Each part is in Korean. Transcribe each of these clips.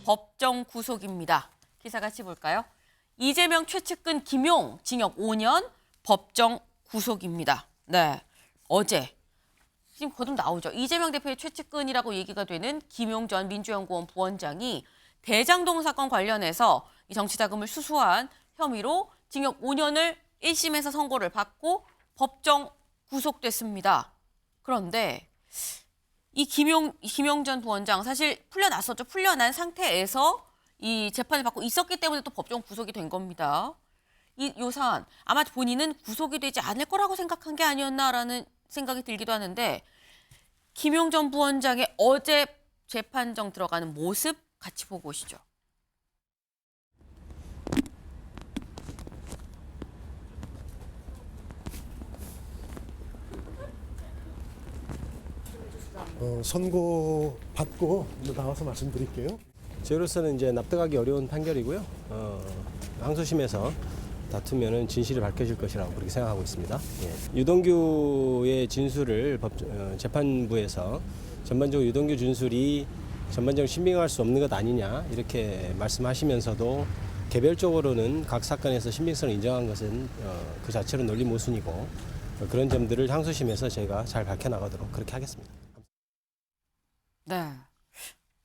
법정 구속입니다. 기사 같이 볼까요? 이재명 최측근 김용 징역 5년 법정 구속입니다. 네, 어제 지금 거듭 나오죠. 이재명 대표의 최측근이라고 얘기가 되는 김용 전 민주연구원 부원장이 대장동 사건 관련해서 이 정치자금을 수수한 혐의로 징역 5년을 1심에서 선고를 받고 법정 구속됐습니다. 그런데 이 김용 전 부원장 사실 풀려났었죠. 풀려난 상태에서 이 재판을 받고 있었기 때문에 또 법정 구속이 된 겁니다. 요 사안 아마 본인은 구속이 되지 않을 거라고 생각한 게 아니었나라는 생각이 들기도 하는데 김용 전 부원장의 어제 재판정 들어가는 모습 같이 보고 오시죠. 선고 받고 나와서 말씀드릴게요. 저로서는 이제 납득하기 어려운 판결이고요. 항소심에서 다투면은 진실이 밝혀질 것이라고 그렇게 생각하고 있습니다. 예. 유동규의 진술을 재판부에서 전반적으로 유동규 진술이 전반적으로 신빙할 수 없는 것 아니냐 이렇게 말씀하시면서도 개별적으로는 각 사건에서 신빙성을 인정한 것은 그 자체로 논리 모순이고 그런 점들을 항소심에서 저희가 잘 밝혀나가도록 그렇게 하겠습니다. 네,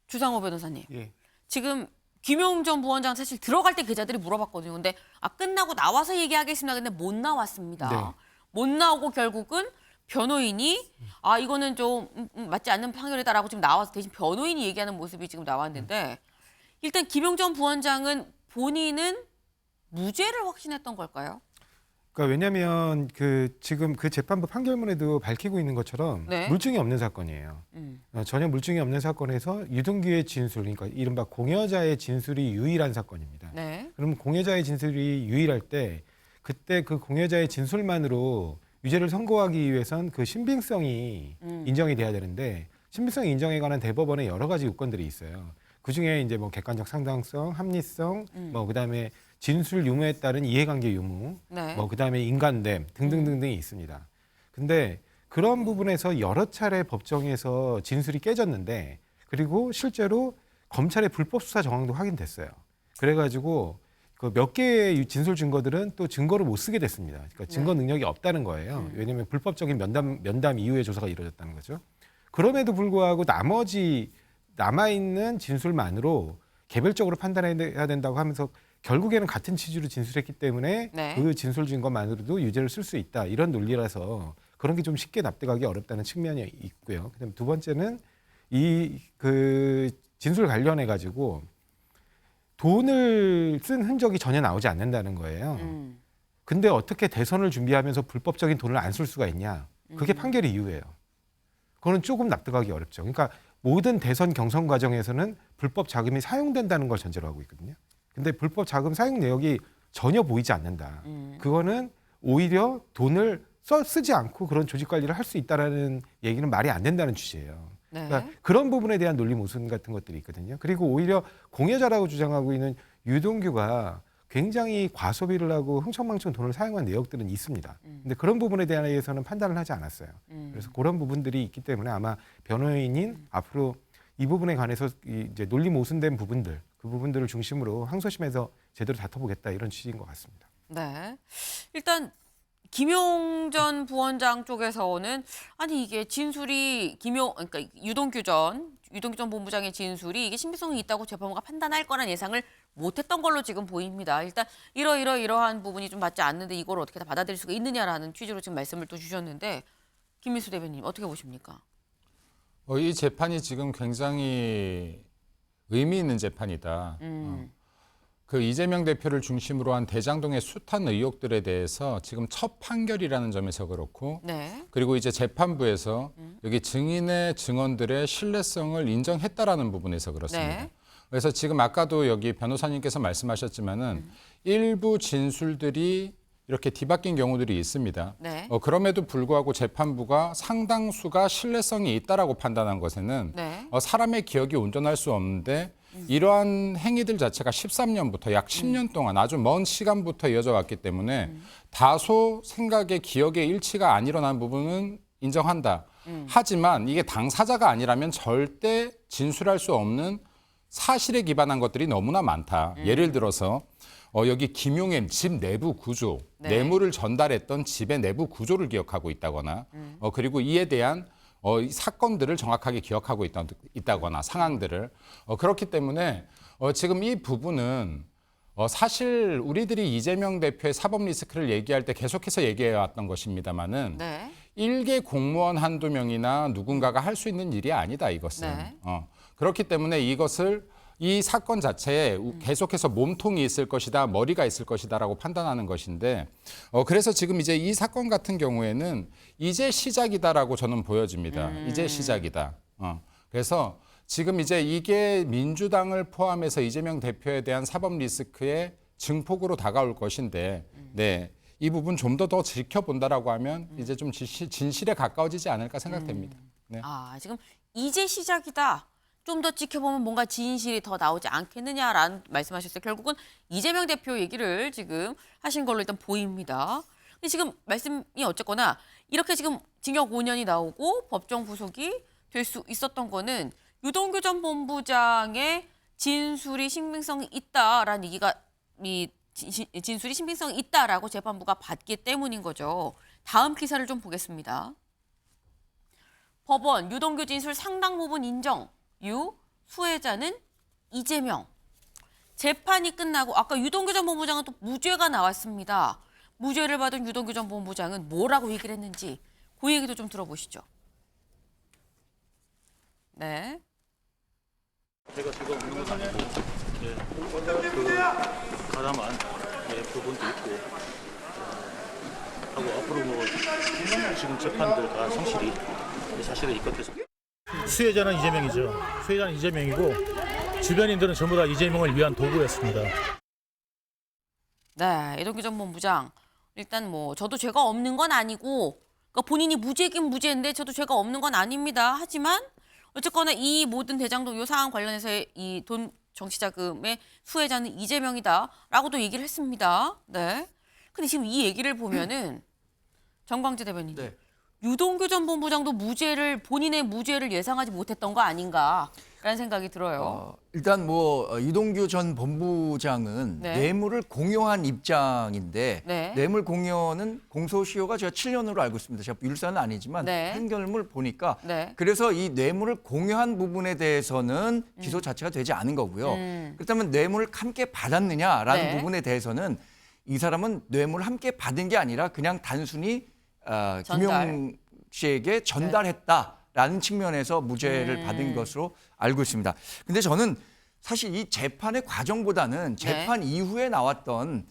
주상호 변호사님. 예. 지금 김용 전 부원장 사실 들어갈 때 기자들이 물어봤거든요. 근데 끝나고 나와서 얘기하겠습니다. 근데 못 나왔습니다. 네. 못 나오고 결국은 변호인이 이거는 좀 맞지 않는 판결이다라고 지금 나와서 대신 변호인이 얘기하는 모습이 지금 나왔는데 일단 김용 전 부원장은 본인은 무죄를 확신했던 걸까요? 그러니까 왜냐하면 지금 그 재판부 판결문에도 밝히고 있는 것처럼 네. 물증이 없는 사건이에요. 전혀 물증이 없는 사건에서 유동규의 진술, 그러니까 이른바 공여자의 진술이 유일한 사건입니다. 네. 그럼 공여자의 진술이 유일할 때 그때 그 공여자의 진술만으로 유죄를 선고하기 위해선 그 신빙성이 인정이 돼야 되는데 신빙성 인정에 관한 대법원의 여러 가지 요건들이 있어요. 그 중에 이제 뭐 객관적 상당성, 합리성, 뭐 그다음에 진술 유무에 따른 이해관계 유무, 네. 뭐 그다음에 인간됨 등등등등이 있습니다. 근데 그런 부분에서 여러 차례 법정에서 진술이 깨졌는데 그리고 실제로 검찰의 불법 수사 정황도 확인됐어요. 그래가지고 그 몇 개의 진술 증거들은 또 증거를 못 쓰게 됐습니다. 그러니까 증거 능력이 없다는 거예요. 왜냐하면 불법적인 면담 이후에 조사가 이루어졌다는 거죠. 그럼에도 불구하고 나머지 남아있는 진술만으로 개별적으로 판단해야 된다고 하면서 결국에는 같은 취지로 진술했기 때문에 네. 그 진술 증거만으로도 유죄를 쓸 수 있다. 이런 논리라서 그런 게 좀 쉽게 납득하기 어렵다는 측면이 있고요. 그다음에 두 번째는 그 진술 관련해 가지고 돈을 쓴 흔적이 전혀 나오지 않는다는 거예요. 근데 어떻게 대선을 준비하면서 불법적인 돈을 안 쓸 수가 있냐? 그게 판결의 이유예요. 그거는 조금 납득하기 어렵죠. 그러니까 모든 대선 경선 과정에서는 불법 자금이 사용된다는 걸 전제로 하고 있거든요. 근데 불법 자금 사용 내역이 전혀 보이지 않는다. 그거는 오히려 돈을 쓰지 않고 그런 조직 관리를 할 수 있다라는 얘기는 말이 안 된다는 취지예요. 네. 그러니까 그런 부분에 대한 논리 모순 같은 것들이 있거든요. 그리고 오히려 공여자라고 주장하고 있는 유동규가 굉장히 과소비를 하고 흥청망청 돈을 사용한 내역들은 있습니다. 근데 그런 부분에 대해서는 판단을 하지 않았어요. 그래서 그런 부분들이 있기 때문에 아마 변호인인 앞으로 이 부분에 관해서 이제 논리 모순된 부분들, 그 부분들을 중심으로 항소심에서 제대로 다퉈보겠다 이런 취지인 것 같습니다. 네. 일단 김용 전 부원장 쪽에서는 이게 진술이 그러니까 유동규 전 본부장의 진술이 이게 신빙성이 있다고 재판부가 판단할 거란 예상을 못했던 걸로 지금 보입니다. 일단 이러한 부분이 좀 맞지 않는데 이걸 어떻게 다 받아들일 수가 있느냐라는 취지로 지금 말씀을 또 주셨는데 김민수 대변인 어떻게 보십니까? 이 재판이 지금 굉장히 의미 있는 재판이다. 그 이재명 대표를 중심으로 한 대장동의 숱한 의혹들에 대해서 지금 첫 판결이라는 점에서 그렇고 네. 그리고 이제 재판부에서 여기 증인의 증언들의 신뢰성을 인정했다라는 부분에서 그렇습니다. 네. 그래서 지금 아까도 여기 변호사님께서 말씀하셨지만은 일부 진술들이 이렇게 뒤바뀐 경우들이 있습니다. 네. 그럼에도 불구하고 재판부가 상당수가 신뢰성이 있다라고 판단한 것에는 네. 사람의 기억이 온전할 수 없는데 이러한 행위들 자체가 13년부터 약 10년 동안 아주 먼 시간부터 이어져 왔기 때문에 다소 생각의 기억의 일치가 안 일어난 부분은 인정한다. 하지만 이게 당사자가 아니라면 절대 진술할 수 없는 사실에 기반한 것들이 너무나 많다. 예를 들어서 여기 김용의 집 내부 구조, 네. 뇌물을 전달했던 집의 내부 구조를 기억하고 있다거나 그리고 이에 대한 이 사건들을 정확하게 기억하고 있다거나 상황들을 그렇기 때문에 지금 이 부분은 사실 우리들이 이재명 대표의 사법 리스크를 얘기할 때 계속해서 얘기해왔던 것입니다마는 네. 일개 공무원 한두 명이나 누군가가 할 수 있는 일이 아니다 이것은. 네. 그렇기 때문에 이것을 이 사건 자체에 계속해서 몸통이 있을 것이다, 머리가 있을 것이다라고 판단하는 것인데 그래서 지금 이제 이 사건 같은 경우에는 이제 시작이다라고 저는 보여집니다. 이제 시작이다. 그래서 지금 이제 이게 민주당을 포함해서 이재명 대표에 대한 사법 리스크의 증폭으로 다가올 것인데, 네. 이 부분 좀 더 지켜본다라고 하면 이제 좀 진실에 가까워지지 않을까 생각됩니다. 네. 아, 지금 이제 시작이다. 좀 더 지켜보면 뭔가 진실이 더 나오지 않겠느냐라는 말씀하셨어요. 결국은 이재명 대표 얘기를 지금 하신 걸로 일단 보입니다. 근데 지금 말씀이 어쨌거나 이렇게 지금 징역 5년이 나오고 법정 구속이 될 수 있었던 거는 유동규 전 본부장의 진술이 신빙성이 있다라는 얘기가 진술이 신빙성이 있다라고 재판부가 받기 때문인 거죠. 다음 기사를 좀 보겠습니다. 법원 유동규 진술 상당 부분 인정. 수혜자는 이재명. 재판이 끝나고 아까 유동규 전 본부장은 또 무죄가 나왔습니다. 무죄를 받은 유동규 전 본부장은 뭐라고 얘기를 했는지 그 얘기도 좀 들어보시죠. 네. 제가 지금 가담한 부분도 있고 하고 앞으로 뭐 지금 재판도 다 성실히 사실에 입각해서 수혜자는 이재명이죠. 수혜자는 이재명이고 주변인들은 전부 다 이재명을 위한 도구였습니다. 네, 이동규 전 본부장. 일단 뭐 저도 죄가 없는 건 아니고 그러니까 본인이 무죄긴 무죄인데 저도 죄가 없는 건 아닙니다. 하지만 어쨌거나 이 모든 대장동 요 사안 관련해서의 이 돈 정치자금의 수혜자는 이재명이다라고도 얘기를 했습니다. 네. 근데 지금 이 얘기를 보면은 정광재 대변인. 네. 유동규 전 본부장도 본인의 무죄를 예상하지 못했던 거 아닌가라는 생각이 들어요. 일단 유동규 전 본부장은 네. 뇌물을 공여한 입장인데 네. 뇌물 공여는 공소시효가 제가 7년으로 알고 있습니다. 제가 율사는 아니지만 네. 판결을 보니까 네. 그래서 이 뇌물을 공여한 부분에 대해서는 기소 자체가 되지 않은 거고요. 그렇다면 뇌물을 함께 받았느냐라는 네. 부분에 대해서는 이 사람은 뇌물을 함께 받은 게 아니라 그냥 단순히 김용 씨에게 전달했다라는 측면에서 무죄를 받은 것으로 알고 있습니다. 근데 저는 사실 이 재판의 과정보다는 재판 이후에 나왔던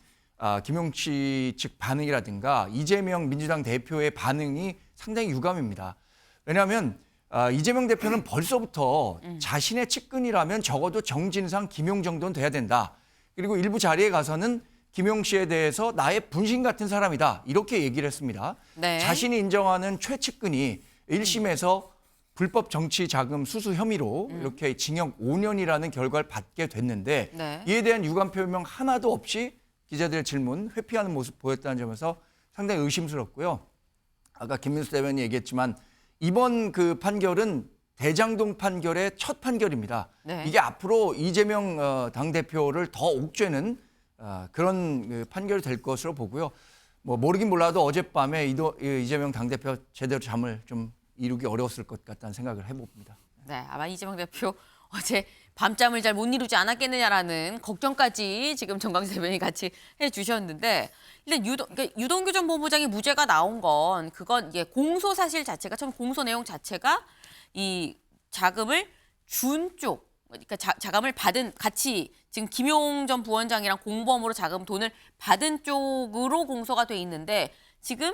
김용 씨 측 반응이라든가 이재명 민주당 대표의 반응이 상당히 유감입니다. 왜냐하면 이재명 대표는 벌써부터 자신의 측근이라면 적어도 정진상, 김용 정도는 돼야 된다. 그리고 일부 자리에 가서는 김용 씨에 대해서 나의 분신 같은 사람이다. 이렇게 얘기를 했습니다. 네. 자신이 인정하는 최측근이 1심에서 불법 정치 자금 수수 혐의로 이렇게 징역 5년이라는 결과를 받게 됐는데 네. 이에 대한 유감 표명 하나도 없이 기자들의 질문 회피하는 모습 보였다는 점에서 상당히 의심스럽고요. 아까 김민수 대변인이 얘기했지만 이번 그 판결은 대장동 판결의 첫 판결입니다. 네. 이게 앞으로 이재명 당대표를 더 옥죄는 그런 판결이 될 것으로 보고요. 모르긴 몰라도 어젯밤에 이재명 당대표 제대로 잠을 좀 이루기 어려웠을 것 같다는 생각을 해봅니다. 네, 아마 이재명 대표 어제 밤잠을 잘 못 이루지 않았겠느냐라는 걱정까지 지금 정광재 대변인이 같이 해주셨는데 일단 유동규 전 본부장이 무죄가 나온 건 그건 이게 공소 사실 자체가 처음 공소 내용 자체가 이 자금을 준 쪽 그러니까 자금을 받은 같이 지금 김용 전 부원장이랑 공범으로 자금 돈을 받은 쪽으로 공소가 돼 있는데 지금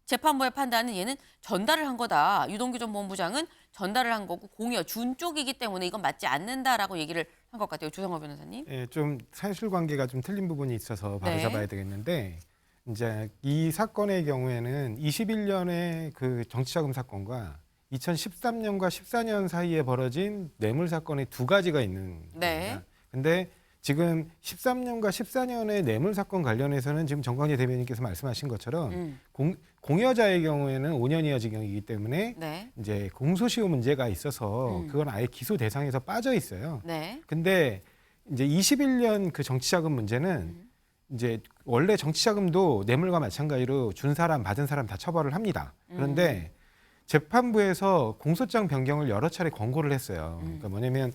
재판부의 판단은 얘는 전달을 한 거다. 유동규 전 본부장은 전달을 한 거고 공여 준 쪽이기 때문에 이건 맞지 않는다라고 얘기를 한 것 같아요. 조성호 변호사님. 예, 좀 사실관계가 좀 틀린 부분이 있어서 바로 네. 잡아야 되겠는데 이제 이 사건의 경우에는 21년의 그 정치자금 사건과 2013년과 14년 사이에 벌어진 뇌물 사건의 두 가지가 있는 네. 겁니다. 근데 지금 13년과 14년의 뇌물 사건 관련해서는 지금 정광재 대변인께서 말씀하신 것처럼 공여자의 경우에는 5년이하 징역이기 때문에 네. 이제 공소시효 문제가 있어서 그건 아예 기소 대상에서 빠져 있어요. 네. 근데 이제 21년 그 정치자금 문제는 이제 원래 정치자금도 뇌물과 마찬가지로 준 사람 받은 사람 다 처벌을 합니다. 그런데 재판부에서 공소장 변경을 여러 차례 권고를 했어요. 그러니까 뭐냐면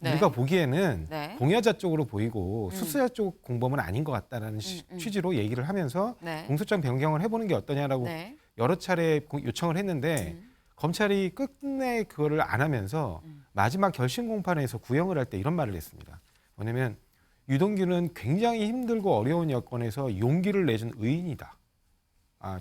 네. 우리가 보기에는 네. 공여자 쪽으로 보이고 수수자 쪽 공범은 아닌 것 같다라는 취지로 얘기를 하면서 네. 공소장 변경을 해보는 게 어떠냐라고 네. 여러 차례 요청을 했는데 검찰이 끝내 그거를 안 하면서 마지막 결심 공판에서 구형을 할 때 이런 말을 했습니다. 뭐냐면 유동규는 굉장히 힘들고 어려운 여건에서 용기를 내준 의인이다.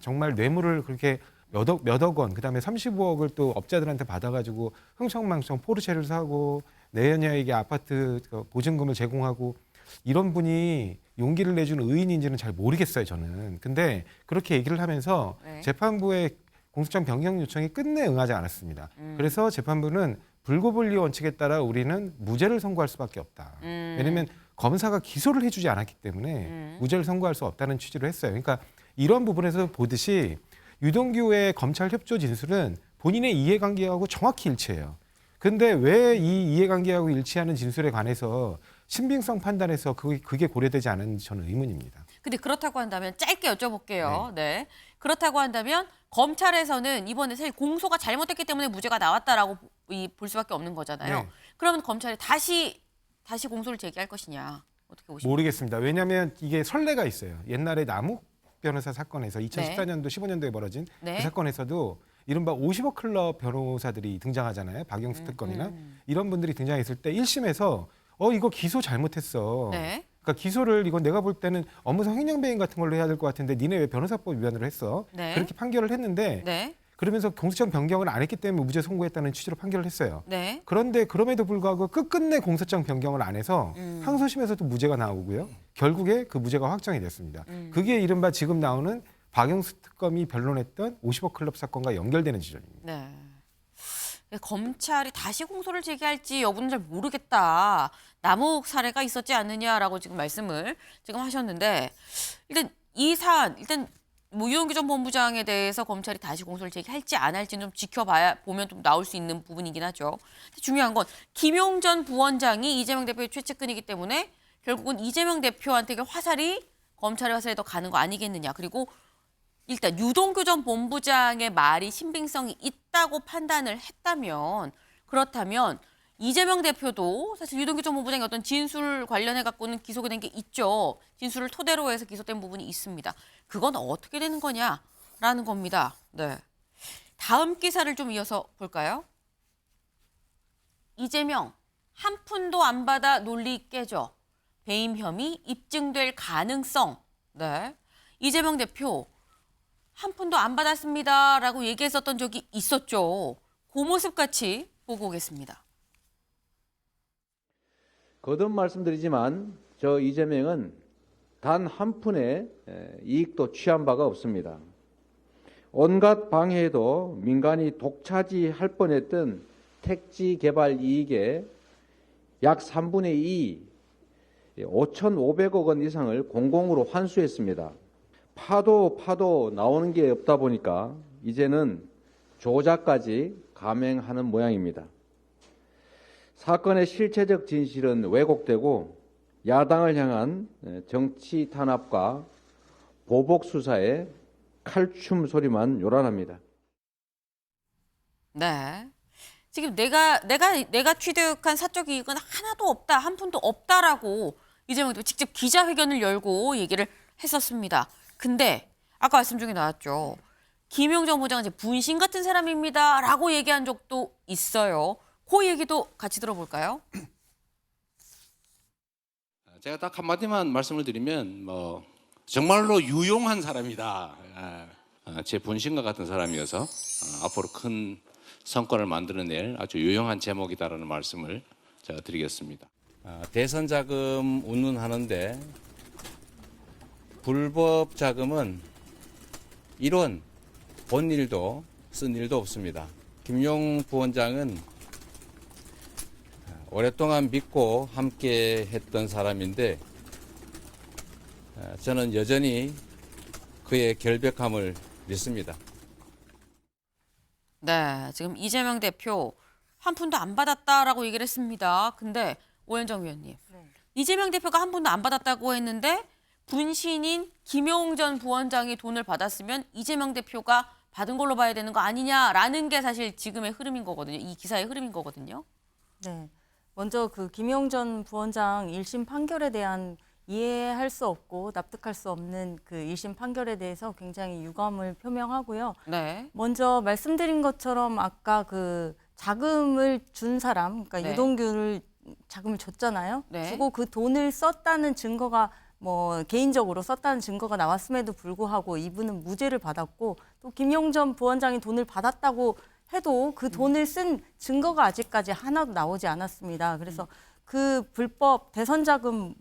정말 뇌물을 그렇게 몇 억 원, 그다음에 35억을 또 업자들한테 받아가지고 흥청망청 포르쉐를 사고 내연녀에게 아파트 보증금을 제공하고 이런 분이 용기를 내준 의인인지는 잘 모르겠어요, 저는. 근데 그렇게 얘기를 하면서 네. 재판부의 공소장 변경 요청이 끝내 응하지 않았습니다. 그래서 재판부는 불구분리 원칙에 따라 우리는 무죄를 선고할 수밖에 없다. 왜냐하면 검사가 기소를 해주지 않았기 때문에 무죄를 선고할 수 없다는 취지로 했어요. 그러니까 이런 부분에서 보듯이 유동규의 검찰 협조 진술은 본인의 이해관계하고 정확히 일치해요. 근데 왜 이 이해관계하고 일치하는 진술에 관해서 신빙성 판단에서 그게 고려되지 않은지 저는 의문입니다. 근데 그렇다고 한다면 짧게 여쭤볼게요. 네. 그렇다고 한다면 검찰에서는 이번에 사실 공소가 잘못됐기 때문에 무죄가 나왔다라고 볼 수밖에 없는 거잖아요. 네. 그러면 검찰이 다시 공소를 제기할 것이냐? 어떻게 보십니까? 모르겠습니다. 왜냐하면 이게 선례가 있어요. 옛날에 남욱 변호사 사건에서 2014년도 15년도에 벌어진 네. 그 사건에서도 이른바 50억 클럽 변호사들이 등장하잖아요. 박영수 특검이나 이런 분들이 등장했을 때 1심에서 이거 기소 잘못했어. 네. 그러니까 기소를 이건 내가 볼 때는 업무상 횡령배인 같은 걸로 해야 될 것 같은데 니네 왜 변호사법 위반으로 했어? 네. 그렇게 판결을 했는데 네. 그러면서 공소장 변경을 안 했기 때문에 무죄 선고했다는 취지로 판결을 했어요. 네. 그런데 그럼에도 불구하고 끝끝내 공소장 변경을 안 해서 항소심에서도 무죄가 나오고요. 결국에 그 무죄가 확정이 됐습니다. 그게 이른바 지금 나오는 박영수 특검이 변론했던 50억 클럽 사건과 연결되는 지점입니다. 네. 검찰이 다시 공소를 제기할지 여부는 잘 모르겠다. 남욱 사례가 있었지 않느냐라고 지금 말씀을 지금 하셨는데 일단 이 사안 뭐 유동규 전 본부장에 대해서 검찰이 다시 공소를 제기할지 안 할지는 좀 보면 좀 나올 수 있는 부분이긴 하죠. 중요한 건 김용 전 부원장이 이재명 대표의 최측근이기 때문에 결국은 이재명 대표한테 화살이 검찰의 화살이 더 가는 거 아니겠느냐. 그리고 일단 유동규 전 본부장의 말이 신빙성이 있다고 판단을 했다면 그렇다면 이재명 대표도 사실 유동규 전 본부장의 어떤 진술 관련해 갖고는 기소가 된 게 있죠. 진술을 토대로 해서 기소된 부분이 있습니다. 그건 어떻게 되는 거냐라는 겁니다. 네. 다음 기사를 좀 이어서 볼까요? 이재명 한 푼도 안 받아 논리 깨져. 배임 혐의 입증될 가능성. 네. 이재명 대표 한 푼도 안 받았습니다라고 얘기했었던 적이 있었죠. 그 모습 같이 보고 오겠습니다. 거듭 말씀드리지만 저 이재명은 단 한 푼의 이익도 취한 바가 없습니다. 온갖 방해에도 민간이 독차지할 뻔했던 택지 개발 이익의 약 3분의 2, 5,500억 원 이상을 공공으로 환수했습니다. 파도 나오는 게 없다 보니까 이제는 조작까지 감행하는 모양입니다. 사건의 실체적 진실은 왜곡되고 야당을 향한 정치 탄압과 보복 수사에 칼춤 소리만 요란합니다. 네. 지금 내가 취득한 사적 이익은 하나도 없다, 한 푼도 없다라고 이재명 대표 직접 기자회견을 열고 얘기를 했었습니다. 근데 아까 말씀 중에 나왔죠. 김용 전 부장은 이제 분신 같은 사람입니다라고 얘기한 적도 있어요. 그 얘기도 같이 들어볼까요? 제가 딱 한마디만 말씀을 드리면 정말로 유용한 사람이다. 제 분신과 같은 사람이어서 앞으로 큰 성과를 만들어낼 아주 유용한 제목이다라는 말씀을 제가 드리겠습니다. 대선 자금 운운하는데 불법 자금은 이론 본 일도 쓴 일도 없습니다. 김용 부원장은 오랫동안 믿고 함께 했던 사람인데 저는 여전히 그의 결백함을 믿습니다. 네, 지금 이재명 대표 한 푼도 안 받았다라고 얘기를 했습니다. 근데 오현정 위원님, 이재명 대표가 한 푼도 안 받았다고 했는데 분신인 김용 전 부원장이 돈을 받았으면 이재명 대표가 받은 걸로 봐야 되는 거 아니냐라는 게 사실 지금의 흐름인 거거든요. 이 기사의 흐름인 거거든요. 네. 먼저 그 김용 전 부원장 1심 판결에 대한 이해할 수 없고 납득할 수 없는 그 1심 판결에 대해서 굉장히 유감을 표명하고요. 네. 먼저 말씀드린 것처럼 아까 그 자금을 준 사람, 그러니까 네. 유동규를 자금을 줬잖아요. 네. 주고 그 돈을 썼다는 증거가 뭐 개인적으로 썼다는 증거가 나왔음에도 불구하고 이분은 무죄를 받았고 또 김용 전 부원장이 돈을 받았다고 해도 그 돈을 쓴 증거가 아직까지 하나도 나오지 않았습니다. 그래서 그 불법 대선 자금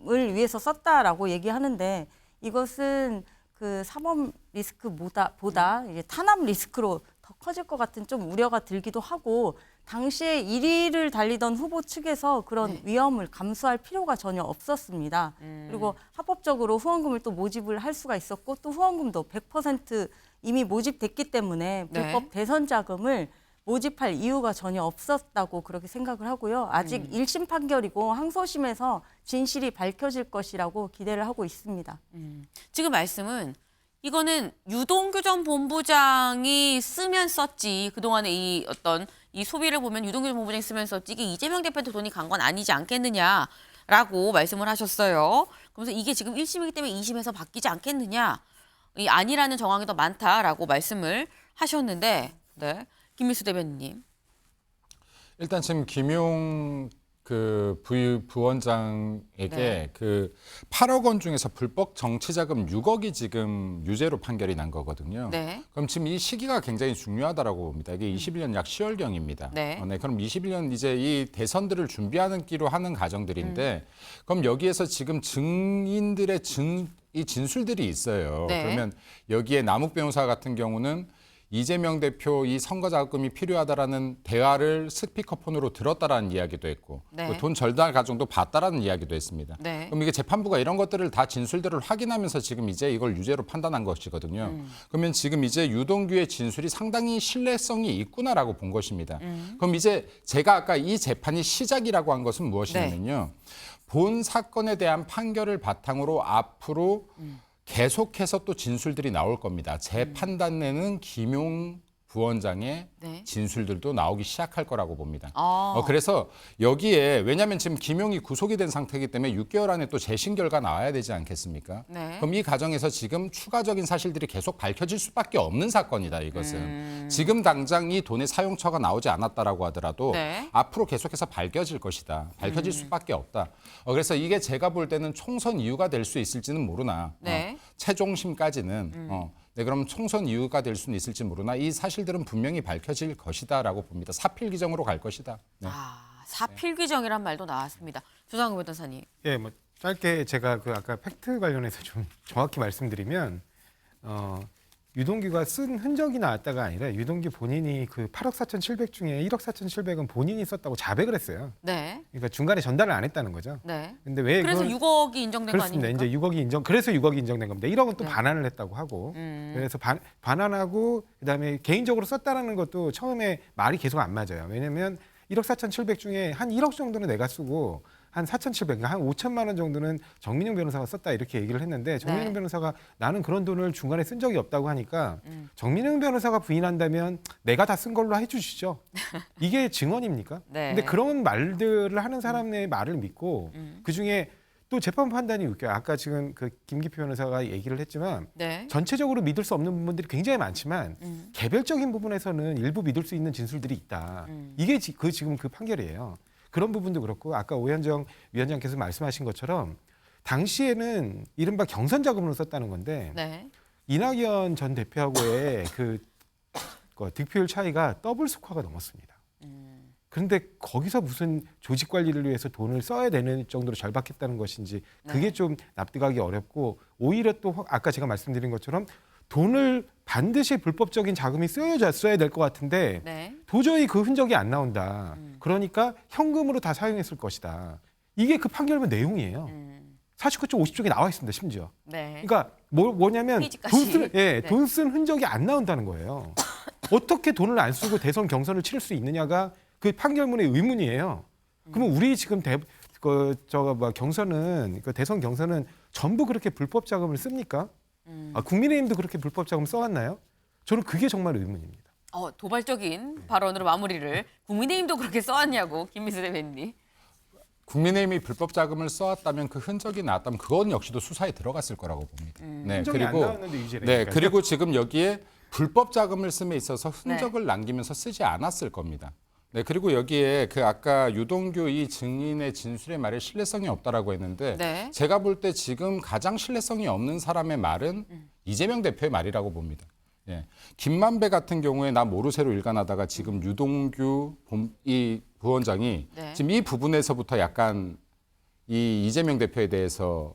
을 위해서 썼다라고 얘기하는데 이것은 그 사법 리스크보다 이제 탄압 리스크로 더 커질 것 같은 좀 우려가 들기도 하고 당시에 1위를 달리던 후보 측에서 그런 위험을 감수할 필요가 전혀 없었습니다. 그리고 합법적으로 후원금을 또 모집을 할 수가 있었고 또 후원금도 100% 이미 모집됐기 때문에 불법 대선 자금을 모집할 이유가 전혀 없었다고 그렇게 생각을 하고요. 아직 1심 판결이고 항소심에서 진실이 밝혀질 것이라고 기대를 하고 있습니다. 지금 말씀은 이거는 유동규 전 본부장이 쓰면 썼지 그동안의 이 소비를 보면 유동규 전 본부장이 쓰면 썼지 이게 이재명 대표한테 돈이 간 건 아니지 않겠느냐라고 말씀을 하셨어요. 그래서 이게 지금 1심이기 때문에 2심에서 바뀌지 않겠느냐. 이 아니라는 정황이 더 많다라고 말씀을 하셨는데 네. 김민수 대변인님. 일단 지금 김용 그 부원장에게 그 8억 원 중에서 불법 정치자금 6억이 지금 유죄로 판결이 난 거거든요. 네. 그럼 지금 이 시기가 굉장히 중요하다라고 봅니다. 이게 21년 약 10월경입니다. 네. 그럼 21년 이제 이 대선들을 준비하는 끼로 하는 과정들인데 그럼 여기에서 지금 증인들의 이 진술들이 있어요. 네. 그러면 여기에 남욱 변호사 같은 경우는 이재명 대표 이 선거 자금이 필요하다라는 대화를 스피커폰으로 들었다라는 이야기도 했고 네. 돈 절단 과정도 봤다라는 이야기도 했습니다. 네. 그럼 이게 재판부가 이런 것들을 다 진술들을 확인하면서 지금 이제 이걸 유죄로 판단한 것이거든요. 그러면 지금 이제 유동규의 진술이 상당히 신뢰성이 있구나라고 본 것입니다. 그럼 이제 제가 아까 이 재판이 시작이라고 한 것은 무엇이냐면요. 본 사건에 대한 판결을 바탕으로 앞으로 계속해서 또 진술들이 나올 겁니다. 제 판단에는 김용 부원장의 진술들도 나오기 시작할 거라고 봅니다. 그래서 여기에 왜냐하면 지금 김용이 구속이 된 상태이기 때문에 6개월 안에 또 재심 결과 나와야 되지 않겠습니까? 네. 그럼 이 과정에서 지금 추가적인 사실들이 계속 밝혀질 수밖에 없는 사건이다. 이것은 지금 당장 이 돈의 사용처가 나오지 않았다라고 하더라도 앞으로 계속해서 밝혀질 것이다. 밝혀질 수밖에 없다. 그래서 이게 제가 볼 때는 총선 이유가 될 수 있을지는 모르나 최종심까지는 네, 그럼 총선 이유가 될 수는 있을지 모르나 이 사실들은 분명히 밝혀질 것이다라고 봅니다. 사필 규정으로 갈 것이다. 네. 사필 규정이란 말도 나왔습니다. 조상우 변호사님. 예, 뭐 짧게 제가 그 아까 팩트 관련해서 좀 정확히 말씀드리면 유동규가 쓴 흔적이 나왔다가 아니라 유동규 본인이 그 8억 4,700 중에 1억 4,700은 본인이 썼다고 자백을 했어요. 네. 그러니까 중간에 전달을 안 했다는 거죠. 네. 근데 왜 그래서 그걸 6억이 인정된 거 그렇습니다. 아닙니까? 이제 6억이 그래서 6억이 인정된 겁니다. 1억은 또 반환을 했다고 하고 그래서 반환하고 그다음에 개인적으로 썼다라는 것도 처음에 말이 계속 안 맞아요. 왜냐하면 1억 4,700 중에 한 1억 정도는 내가 쓰고 한 4,700, 그러니까 한 5천만 원 정도는 정민용 변호사가 썼다 이렇게 얘기를 했는데 정민용 변호사가 나는 그런 돈을 중간에 쓴 적이 없다고 하니까 정민용 변호사가 부인한다면 내가 다 쓴 걸로 해주시죠. 이게 증언입니까? 근데 그런 말들을 하는 사람의 말을 믿고 그중에 또 재판 판단이 웃겨요. 아까 지금 그 김기표 변호사가 얘기를 했지만 전체적으로 믿을 수 없는 부분들이 굉장히 많지만 개별적인 부분에서는 일부 믿을 수 있는 진술들이 있다. 이게 지금 그 판결이에요. 그런 부분도 그렇고 아까 오현정 위원장께서 말씀하신 것처럼 당시에는 이른바 경선 자금으로 썼다는 건데 이낙연 전 대표하고의 그 득표율 차이가 더블 스코어가 넘었습니다. 그런데 거기서 무슨 조직 관리를 위해서 돈을 써야 되는 정도로 절박했다는 것인지 그게 좀 납득하기 어렵고 오히려 또 아까 제가 말씀드린 것처럼 돈을 반드시 불법적인 자금이 쓰여졌어야 될 것 같은데 네. 도저히 그 흔적이 안 나온다. 그러니까 현금으로 다 사용했을 것이다. 이게 그 판결문 내용이에요. 49쪽, 50쪽에 나와 있습니다. 심지어. 네. 그러니까 뭐냐면 페이지까지. 네. 돈 쓴 흔적이 안 나온다는 거예요. 어떻게 돈을 안 쓰고 대선 경선을 치를 수 있느냐가 그 판결문의 의문이에요. 그러면 우리 지금 경선은 대선 경선은 전부 그렇게 불법 자금을 씁니까? 국민의힘도 그렇게 불법 자금 써왔나요? 저는 그게 정말 의문입니다. 도발적인 발언으로 마무리를. 국민의힘도 그렇게 써왔냐고, 김민수 대변인님. 국민의힘이 불법 자금을 써왔다면 그 흔적이 나왔다면 그건 역시도 수사에 들어갔을 거라고 봅니다. 네, 흔적이 안 나왔는데 이제는. 네, 그리고 지금 여기에 불법 자금을 씀에 있어서 네. 흔적을 남기면서 쓰지 않았을 겁니다. 네, 그리고 여기에 그 아까 유동규 이 증인의 진술의 말에 신뢰성이 없다라고 했는데 네. 제가 볼 때 지금 가장 신뢰성이 없는 사람의 말은 이재명 대표의 말이라고 봅니다. 예. 김만배 같은 경우에 나 모르쇠로 일관하다가 지금 유동규 이 부원장이 네. 지금 이 부분에서부터 약간 이 이재명 대표에 대해서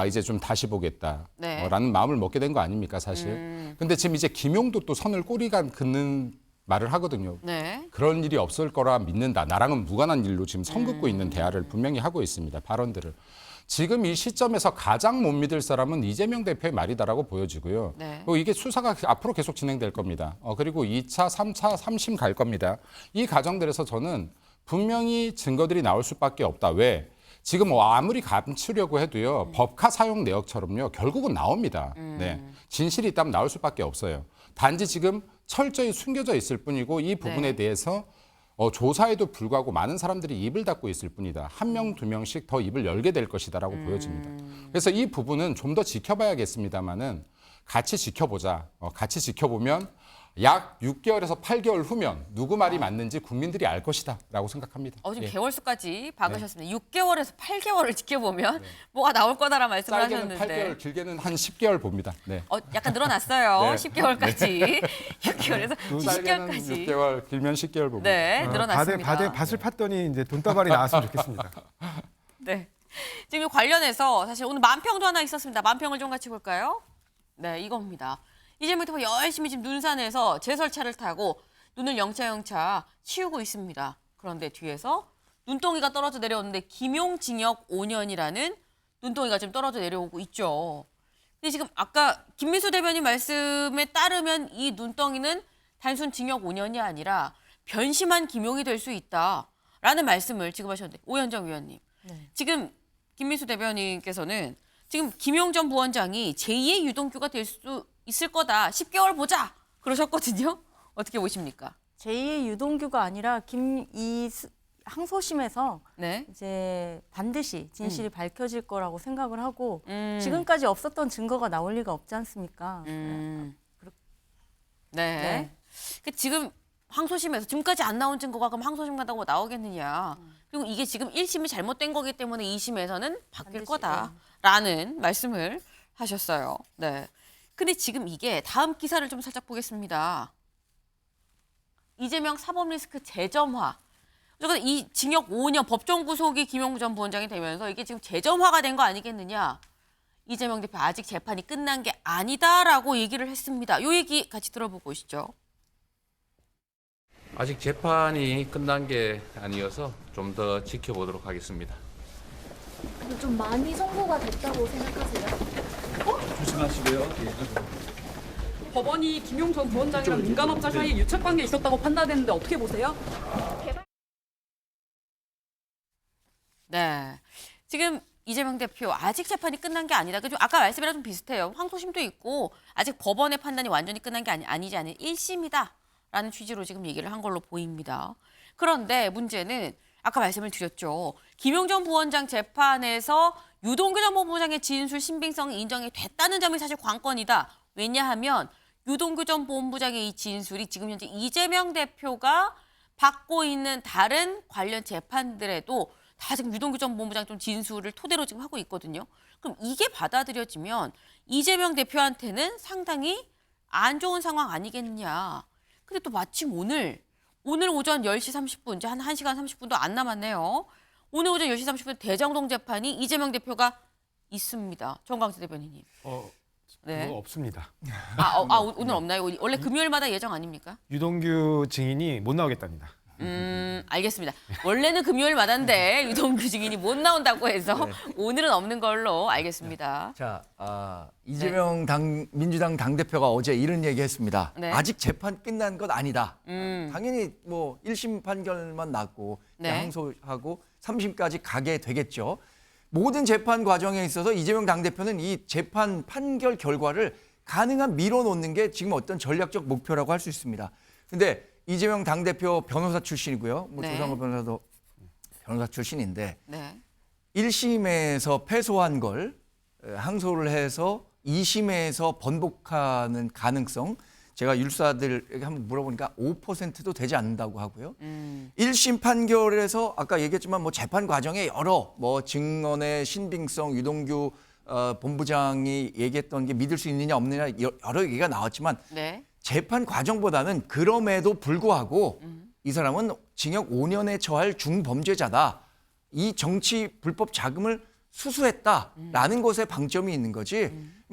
이제 좀 다시 보겠다. 네. 라는 마음을 먹게 된 거 아닙니까, 사실. 근데 지금 이제 김용도 또 선을 꼬리가 긋는 말을 하거든요. 네. 그런 일이 없을 거라 믿는다. 나랑은 무관한 일로 지금 선 긋고 있는 대화를 분명히 하고 있습니다. 발언들을. 지금 이 시점에서 가장 못 믿을 사람은 이재명 대표의 말이다라고 보여지고요. 네. 그리고 이게 수사가 앞으로 계속 진행될 겁니다. 그리고 2차, 3차, 3심 갈 겁니다. 이 과정들에서 저는 분명히 증거들이 나올 수밖에 없다. 왜? 지금 아무리 감추려고 해도요. 법카 사용 내역처럼요. 결국은 나옵니다. 네. 진실이 있다면 나올 수밖에 없어요. 단지 지금 철저히 숨겨져 있을 뿐이고 이 부분에 네. 대해서 조사에도 불구하고 많은 사람들이 입을 닫고 있을 뿐이다. 한 명, 두 명씩 더 입을 열게 될 것이다라고 보여집니다. 그래서 이 부분은 좀 더 지켜봐야겠습니다만은 같이 지켜보자. 같이 지켜보면 약 6개월에서 8개월 후면 누구 말이 맞는지 국민들이 알 것이다라고 생각합니다. 지금 예. 개월수까지 박으셨습니다. 6개월에서 8개월을 지켜보면 뭐가 나올 거다라 말씀을 짧게는 하셨는데. 8개월, 길게는 한 10개월 봅니다. 네. 약간 늘어났어요. 네. 10개월까지. 6개월에서 짧게는 10개월까지. 6개월, 길면 10개월 봅니다. 네, 늘어났습니다. 밭을 팠더니 이제 돈다발이 나왔으면 좋겠습니다. 네. 지금 관련해서 사실 오늘 만평도 하나 있었습니다. 만평을 좀 같이 볼까요? 네, 이겁니다. 이재명 대표 열심히 지금 눈산에서 제설차를 타고 눈을 영차영차 치우고 있습니다. 그런데 뒤에서 눈덩이가 떨어져 내려오는데 김용 징역 5년이라는 눈덩이가 지금 떨어져 내려오고 있죠. 근데 지금 아까 김민수 대변인 말씀에 따르면 이 눈덩이는 단순 징역 5년이 아니라 변심한 김용이 될 수 있다라는 말씀을 지금 하셨는데 오현정 위원님. 지금 김민수 대변인께서는 지금 김용 전 부원장이 제2의 유동규가 될 수 있을 거다. 10개월 보자. 그러셨거든요. 어떻게 보십니까? 제2의 유동규가 아니라 항소심에서 네. 이제 반드시 진실이 밝혀질 거라고 생각을 하고 지금까지 없었던 증거가 나올 리가 없지 않습니까? 네. 네. 지금 항소심에서 지금까지 안 나온 증거가 그럼 항소심 간다고 뭐 나오겠느냐. 그리고 이게 지금 1심이 잘못된 거기 때문에 2심에서는 바뀔 반드시, 거다라는 말씀을 하셨어요. 네. 근데 지금 이게 다음 기사를 좀 살짝 보겠습니다. 이재명 사법 리스크 재점화. 그러니까 이 징역 5년 법정 구속이 김용 전 부원장이 되면서 이게 지금 재점화가 된 거 아니겠느냐. 이재명 대표 아직 재판이 끝난 게 아니다라고 얘기를 했습니다. 이 얘기 같이 들어보고 오시죠. 아직 재판이 끝난 게 아니어서 좀 더 지켜보도록 하겠습니다. 좀 많이 선고가 됐다고 생각하세요? 법원이 김용 전 부원장이랑 민간업자 사이에 유착관계에 있었다고 판단했는데 어떻게 보세요? 네. 지금 이재명 대표 아직 재판이 끝난 게 아니다. 좀 아까 말씀이랑 좀 비슷해요. 항소심도 있고 아직 법원의 판단이 완전히 끝난 게 아니지 않은 1심이다라는 취지로 지금 얘기를 한 걸로 보입니다. 그런데 문제는 아까 말씀을 드렸죠. 김용 전 부원장 재판에서 유동규 전 본부장의 진술 신빙성이 인정이 됐다는 점이 사실 관건이다. 왜냐하면 유동규 전 본부장의 이 진술이 지금 현재 이재명 대표가 받고 있는 다른 관련 재판들에도 다 지금 유동규 전 본부장 좀 진술을 토대로 지금 하고 있거든요. 그럼 이게 받아들여지면 이재명 대표한테는 상당히 안 좋은 상황 아니겠냐. 근데 또 마침 오늘 오전 10시 30분, 이제 한 1시간 30분도 안 남았네요. 오늘 오전 10시 30분 대장동 재판이 이재명 대표가 있습니다. 정광재 대변인님. 네. 그거 없습니다. 오늘 없나요? 원래 금요일마다 예정 아닙니까? 유동규 증인이 못 나오겠답니다. 알겠습니다. 원래는 금요일마다인데 유동규 증인이 못 나온다고 해서 네. 오늘은 없는 걸로 알겠습니다. 자, 이재명 민주당 당대표가 어제 이런 얘기했습니다. 네. 아직 재판 끝난 건 아니다. 당연히 뭐 1심 판결만 났고 네. 항소하고 3심까지 가게 되겠죠. 모든 재판 과정에 있어서 이재명 당대표는 이 재판 판결 결과를 가능한 밀어놓는 게 지금 어떤 전략적 목표라고 할 수 있습니다. 근데 이재명 당대표 변호사 출신이고요. 뭐 네. 조상호 변호사도 변호사 출신인데 네. 1심에서 패소한 걸 항소를 해서 2심에서 번복하는 가능성, 제가 율사들에게 한번 물어보니까 5%도 되지 않는다고 하고요. 1심 판결에서 아까 얘기했지만 뭐 재판 과정에 여러 뭐 증언의 신빙성, 유동규 본부장이 얘기했던 게 믿을 수 있느냐 없느냐 여러 얘기가 나왔지만 네. 재판 과정보다는 그럼에도 불구하고 이 사람은 징역 5년에 처할 중범죄자다. 이 정치 불법 자금을 수수했다라는 것에 방점이 있는 거지.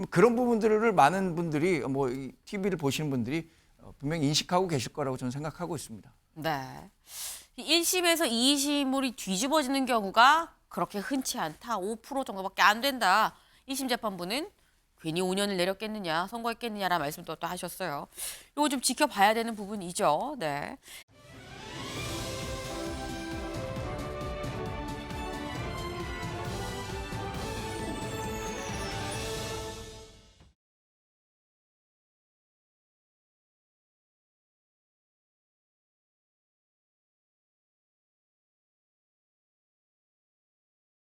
그런 부분들을 많은 분들이 뭐 TV를 보시는 분들이 분명히 인식하고 계실 거라고 저는 생각하고 있습니다. 네. 1심에서 2심으로 뒤집어지는 경우가 그렇게 흔치 않다. 5% 정도밖에 안 된다. 1심 재판부는 괜히 5년을 내렸겠느냐, 선고했겠느냐라는 말씀도 또 하셨어요. 이거 좀 지켜봐야 되는 부분이죠. 네.